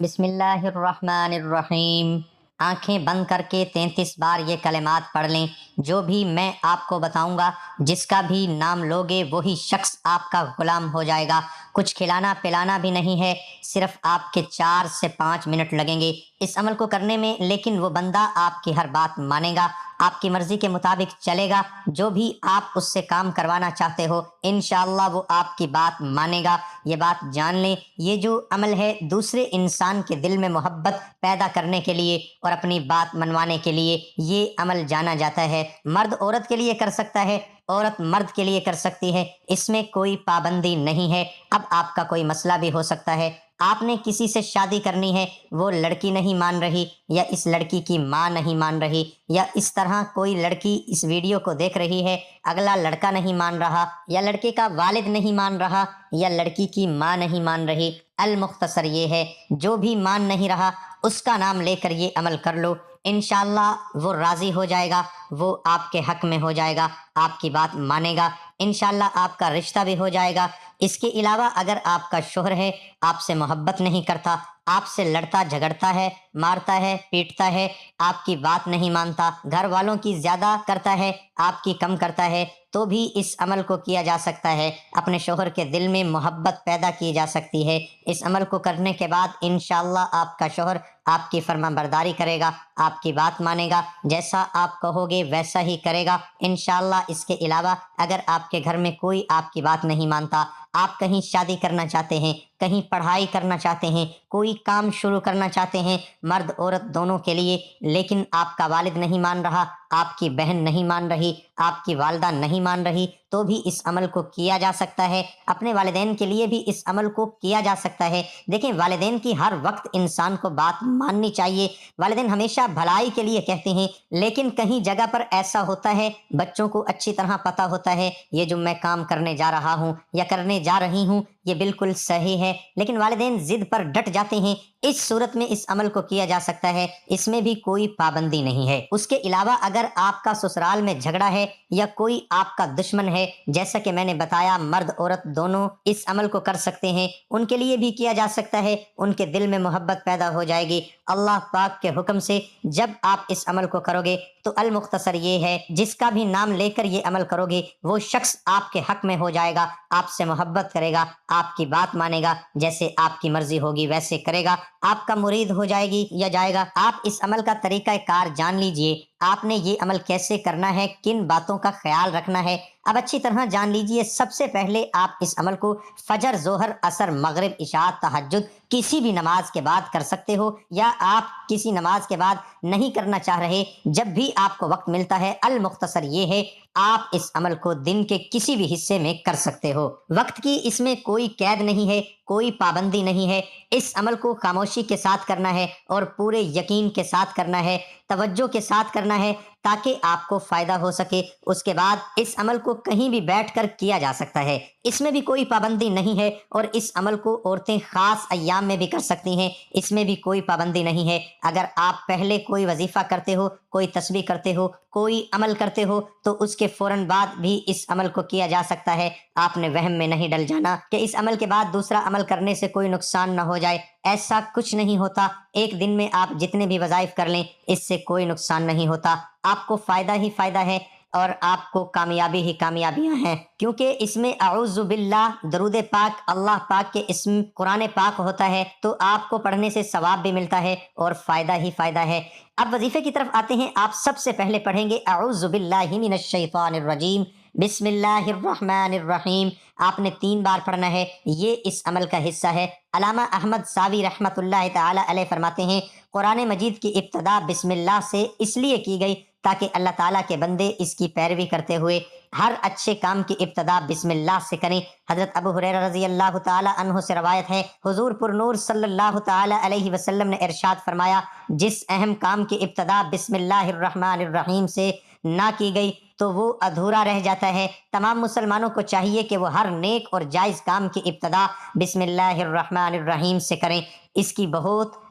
بسم اللہ الرحمن الرحیم۔ آنکھیں بند کر کے 33 بار یہ کلمات پڑھ لیں۔ جو بھی میں آپ کو بتاؤں گا، جس کا بھی نام لوگے، وہی شخص آپ کا غلام ہو جائے گا۔ کچھ کھلانا پلانا بھی نہیں ہے، صرف آپ کے 4 سے 5 منٹ لگیں گے اس عمل کو کرنے میں، لیکن وہ بندہ آپ کی ہر بات مانے گا، آپ کی مرضی کے مطابق چلے گا۔ جو بھی آپ اس سے کام کروانا چاہتے ہو انشاءاللہ وہ آپ کی بات مانے گا۔ یہ بات جان لیں، یہ جو عمل ہے دوسرے انسان کے دل میں محبت پیدا کرنے کے لیے اور اپنی بات منوانے کے لیے یہ عمل جانا جاتا ہے۔ مرد عورت کے لیے کر سکتا ہے، عورت مرد کے لیے کر سکتی ہے، اس میں کوئی پابندی نہیں ہے۔ اب آپ کا کوئی مسئلہ بھی ہو سکتا ہے، آپ نے کسی سے شادی کرنی ہے، وہ لڑکی نہیں مان رہی، یا اس لڑکی کی ماں نہیں مان رہی، یا اس طرح کوئی لڑکی اس ویڈیو کو دیکھ رہی ہے، اگلا لڑکا نہیں مان رہا، یا لڑکے کا والد نہیں مان رہا، یا لڑکی کی ماں نہیں مان رہی۔ المختصر یہ ہے، جو بھی مان نہیں رہا اس کا نام لے کر یہ عمل کر لو، انشاءاللہ وہ راضی ہو جائے گا، وہ آپ کے حق میں ہو جائے گا، آپ کی بات مانے گا، انشاءاللہ آپ کا رشتہ بھی ہو جائے گا۔ اس کے علاوہ اگر آپ کا شوہر ہے، آپ سے محبت نہیں کرتا، آپ سے لڑتا جھگڑتا ہے، مارتا ہے، پیٹتا ہے، آپ کی بات نہیں مانتا، گھر والوں کی زیادہ کرتا ہے، آپ کی کم کرتا ہے، تو بھی اس عمل کو کیا جا سکتا ہے۔ اپنے شوہر کے دل میں محبت پیدا کی جا سکتی ہے۔ اس عمل کو کرنے کے بعد انشاءاللہ آپ کا شوہر آپ کی فرما برداری کرے گا، آپ کی بات مانے گا، جیسا آپ کہو گے ویسا ہی کرے گا انشاءاللہ۔ اس کے علاوہ اگر آپ کے گھر میں کوئی آپ کی بات نہیں مانتا، آپ کہیں شادی کرنا چاہتے ہیں، کہیں پڑھائی کرنا چاہتے ہیں، کوئی کام شروع کرنا چاہتے ہیں، مرد عورت دونوں کے لیے، لیکن آپ کا والد نہیں مان رہا، آپ کی بہن نہیں مان رہی، آپ کی والدہ نہیں مان رہی، تو بھی اس عمل کو کیا جا سکتا ہے۔ اپنے والدین کے لیے بھی اس عمل کو کیا جا سکتا ہے۔ دیکھیں، والدین کی ہر وقت انسان کو بات ماننی چاہیے۔ والدین ہمیشہ بھلائی کے لیے کہتے ہیں، لیکن کہیں جگہ پر ایسا ہوتا ہے، بچوں کو اچھی طرح پتہ ہوتا ہے یہ جو میں کام کرنے جا رہا ہوں یا کرنے جا رہی ہوں یہ بالکل صحیح ہے، لیکن والدین ضد پر ڈٹ جاتے ہیں۔ اس صورت میں اس عمل کو کیا جا سکتا ہے، اس میں بھی کوئی پابندی نہیں ہے۔ اس کے علاوہ اگر آپ کا سسرال میں جھگڑا ہے یا کوئی آپ کا دشمن ہے، جیسا کہ میں نے بتایا مرد عورت دونوں اس عمل کو کر سکتے ہیں، ان کے لیے بھی کیا جا سکتا ہے، ان کے دل میں محبت پیدا ہو جائے گی اللہ پاک کے حکم سے۔ جب آپ اس عمل کو کرو گے تو المختصر یہ ہے، جس کا بھی نام لے کر یہ عمل کرو گے وہ شخص آپ کے حق میں ہو جائے گا، آپ سے محبت کرے گا، آپ کی بات مانے گا، جیسے آپ کی مرضی ہوگی ویسے کرے گا، آپ کا مرید ہو جائے گی یا جائے گا۔ آپ اس عمل کا طریقہ کار جان لیجئے، آپ نے یہ عمل کیسے کرنا ہے، کن باتوں کا خیال رکھنا ہے، اب اچھی طرح جان لیجئے۔ سب سے پہلے آپ اس عمل کو فجر، ظہر، عصر، مغرب، عشاء، تہجد کسی بھی نماز کے بعد کر سکتے ہو، یا آپ کسی نماز کے بعد نہیں کرنا چاہ رہے، جب بھی آپ کو وقت ملتا ہے۔ المختصر یہ ہے، آپ اس عمل کو دن کے کسی بھی حصے میں کر سکتے ہو۔ وقت کی اس میں کوئی قید نہیں ہے، کوئی پابندی نہیں ہے۔ اس عمل کو خاموشی کے ساتھ کرنا ہے اور پورے یقین کے ساتھ کرنا ہے، توجہ کے ساتھ کرنا ہے، تاکہ آپ کو فائدہ ہو سکے۔ اس کے بعد اس عمل کو کہیں بھی بیٹھ کر کیا جا سکتا ہے، اس میں بھی کوئی پابندی نہیں ہے، اور اس عمل کو عورتیں خاص ایام میں بھی کر سکتی ہیں، اس میں بھی کوئی پابندی نہیں ہے۔ اگر آپ پہلے کوئی وظیفہ کرتے ہو، کوئی تسبیح کرتے ہو، کوئی عمل کرتے ہو، تو اس کے فوراً بعد بھی اس عمل کو کیا جا سکتا ہے۔ آپ نے وہم میں نہیں ڈل جانا کہ اس عمل کے بعد دوسرا عمل کرنے سے کوئی نقصان نہ ہو جائے، ایسا کچھ نہیں ہوتا۔ ایک دن میں آپ جتنے بھی وظائف کر لیں اس سے کوئی نقصان نہیں ہوتا، آپ کو فائدہ ہی فائدہ ہے، اور آپ کو کامیابی ہی کامیابیاں ہیں، کیونکہ اس میں اعوذ باللہ، درود پاک، اللہ پاک کے اسم، قرآن پاک ہوتا ہے، تو آپ کو پڑھنے سے ثواب بھی ملتا ہے اور فائدہ ہی فائدہ ہے۔ اب وظیفے کی طرف آتے ہیں۔ آپ سب سے پہلے پڑھیں گے اعوذ باللہ من الشیطان الرجیم، بسم اللہ الرحمن الرحیم۔ آپ نے 3 بار پڑھنا ہے، یہ اس عمل کا حصہ ہے۔ علامہ احمد ساوی رحمۃ اللہ تعالی علیہ فرماتے ہیں، قرآن مجید کی ابتدا بسم اللہ سے اس لیے کی گئی تاکہ اللہ تعالیٰ کے بندے اس کی پیروی کرتے ہوئے ہر اچھے کام کی ابتدا بسم اللہ سے کریں۔ حضرت ابو ہریرہ رضی اللہ تعالی عنہ سے روایت ہے، حضور پر نور صلی اللہ تعالی علیہ وسلم نے ارشاد فرمایا، جس اہم کام کی ابتدا بسم اللہ الرحمن الرحیم سے نہ کی گئی تو وہ ادھورا رہ جاتا ہے۔ تمام مسلمانوں کو چاہیے کہ وہ ہر نیک اور جائز کام کی ابتدا بسم اللہ الرحمن الرحیم سے کریں۔ اس کی بہت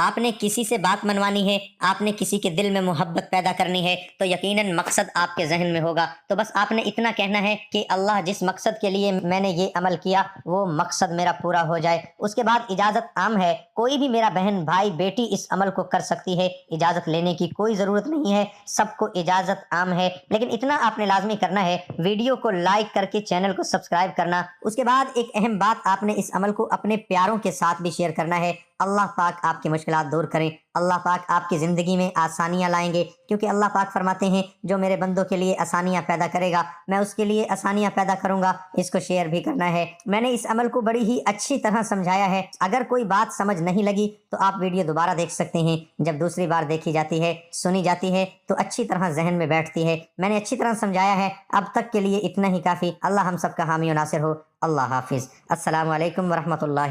آپ نے کسی سے بات منوانی ہے، آپ نے کسی کے دل میں محبت پیدا کرنی ہے تو یقیناً مقصد آپ کے ذہن میں ہوگا، تو بس آپ نے اتنا کہنا ہے کہ اللہ جس مقصد کے لیے میں نے یہ عمل کیا وہ مقصد میرا پورا ہو جائے۔ اس کے بعد اجازت عام ہے، کوئی بھی میرا بہن بھائی بیٹی اس عمل کو کر سکتی ہے، اجازت لینے کی کوئی ضرورت نہیں ہے، سب کو اجازت عام ہے، لیکن اتنا آپ نے لازمی کرنا ہے، ویڈیو کو لائک کر کے چینل کو سبسکرائب کرنا۔ اس کے بعد ایک اہم بات، آپ نے اس عمل کو اپنے پیاروں کے ساتھ بھی شیئر کرنا ہے۔ اللہ پاک آپ کی مشکلات دور کریں، اللہ پاک آپ کی زندگی میں آسانیاں لائیں گے، کیونکہ اللہ پاک فرماتے ہیں جو میرے بندوں کے لیے آسانیاں پیدا کرے گا میں اس کے لیے آسانیاں پیدا کروں گا۔ اس کو شیئر بھی کرنا ہے۔ میں نے اس عمل کو بڑی ہی اچھی طرح سمجھایا ہے، اگر کوئی بات سمجھ نہیں لگی تو آپ ویڈیو دوبارہ دیکھ سکتے ہیں، جب دوسری بار دیکھی جاتی ہے سنی جاتی ہے تو اچھی طرح ذہن میں بیٹھتی ہے۔ میں نے اچھی طرح سمجھایا ہے، اب تک کے لیے اتنا ہی کافی۔ اللہ ہم سب کا حامی و ناصر ہو۔ اللہ حافظ۔ السلام علیکم ورحمۃ اللہ۔